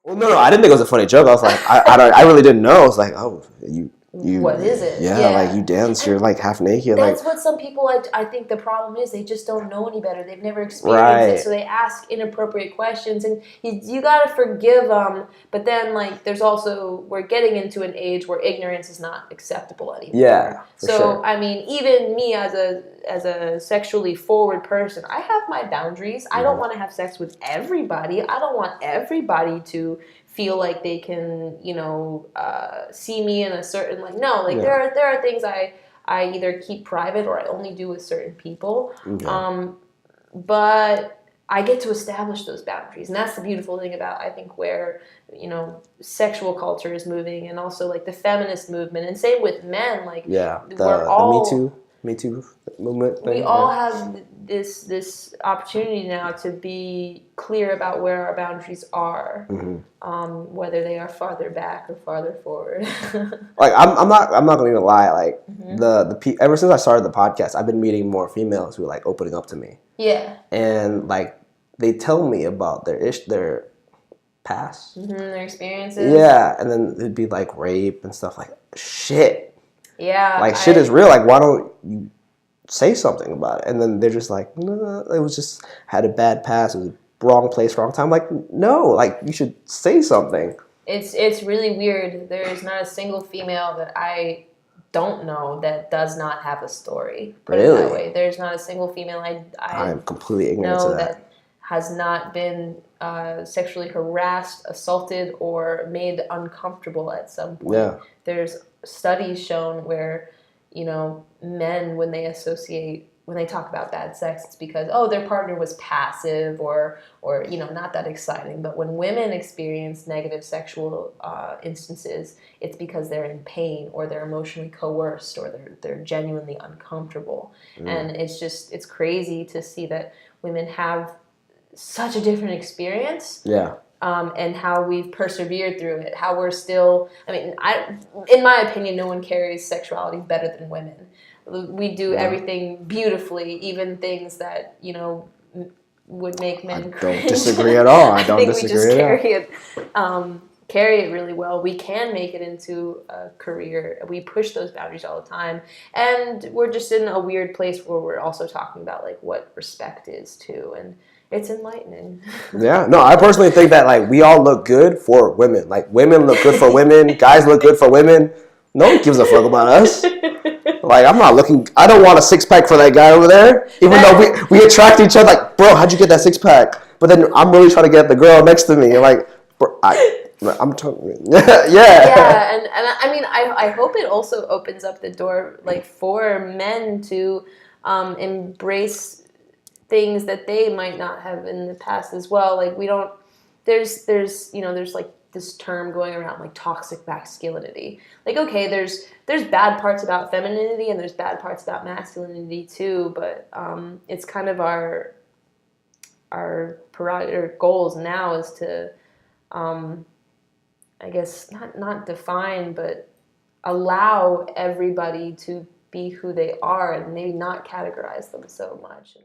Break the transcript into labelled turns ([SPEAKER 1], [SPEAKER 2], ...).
[SPEAKER 1] Well, no, I didn't think it was a funny joke. I was like, I really didn't know. I was like, oh, you.
[SPEAKER 2] What is it?
[SPEAKER 1] Yeah, like you dance, you're like half naked.
[SPEAKER 2] That's
[SPEAKER 1] like
[SPEAKER 2] what some people, I think the problem is, they just don't know any better. They've never experienced
[SPEAKER 1] right.
[SPEAKER 2] it, so they ask inappropriate questions, and you gotta forgive them. But then, like, there's also, we're getting into an age where ignorance is not acceptable anymore.
[SPEAKER 1] Yeah, for
[SPEAKER 2] so
[SPEAKER 1] sure.
[SPEAKER 2] I mean, even me as a sexually forward person, I have my boundaries. I don't want to have sex with everybody. I don't want everybody to feel like they can, see me in a certain, like, no, like there are things I either keep private or I only do with certain people.
[SPEAKER 1] Okay.
[SPEAKER 2] But I get to establish those boundaries, and that's the beautiful thing about, I think, where sexual culture is moving, and also like the feminist movement, and same with men. Like we're all
[SPEAKER 1] the Me Too movement thing.
[SPEAKER 2] We all have this opportunity now to be clear about where our boundaries are, whether they are farther back or farther forward.
[SPEAKER 1] Like I'm not gonna even lie. Like ever since I started the podcast, I've been meeting more females who are like opening up to me.
[SPEAKER 2] Yeah.
[SPEAKER 1] And like they tell me about their past,
[SPEAKER 2] their experiences.
[SPEAKER 1] Yeah, and then it'd be like rape and stuff like shit.
[SPEAKER 2] Yeah.
[SPEAKER 1] Like shit is real. Like why don't you say something about it? And then they're just like, no, it was just had a bad past. It was wrong place, wrong time. Like no, like you should say something.
[SPEAKER 2] It's really weird. There is not a single female that I don't know that does not have a story. Put it that way. There's not a single female
[SPEAKER 1] I'm completely ignorant to
[SPEAKER 2] that has not been sexually harassed, assaulted, or made uncomfortable at some point.
[SPEAKER 1] Yeah.
[SPEAKER 2] There's studies shown where, men, when they talk about bad sex, it's because, their partner was passive or not that exciting. But when women experience negative sexual instances, it's because they're in pain, or they're emotionally coerced, or they're genuinely uncomfortable. And it's crazy to see that women have such a different experience.
[SPEAKER 1] Yeah.
[SPEAKER 2] And how we've persevered through it, how we're still, in my opinion, no one carries sexuality better than women. We do everything beautifully, even things that, would make men cringe.
[SPEAKER 1] I don't disagree at all. I don't disagree at all.
[SPEAKER 2] We just carry it really well. We can make it into a career. We push those boundaries all the time. And we're just in a weird place where we're also talking about, like, what respect is, too. And it's enlightening. Yeah.
[SPEAKER 1] No, I personally think that, like, we all look good for women. Like, women look good for women. Guys look good for women. No one gives a fuck about us. Like, I don't want a six-pack for that guy over there. Even though we attract each other. Like, bro, how'd you get that six-pack? But then I'm really trying to get the girl next to me. Like, bro, I'm talking. Yeah.
[SPEAKER 2] Yeah, and I hope it also opens up the door, like, for men to embrace things that they might not have in the past as well. Like, there's like this term going around, like, toxic masculinity. Like, okay, there's bad parts about femininity and there's bad parts about masculinity too, but it's kind of our goals now is to I guess not define, but allow everybody to be who they are, and maybe not categorize them so much.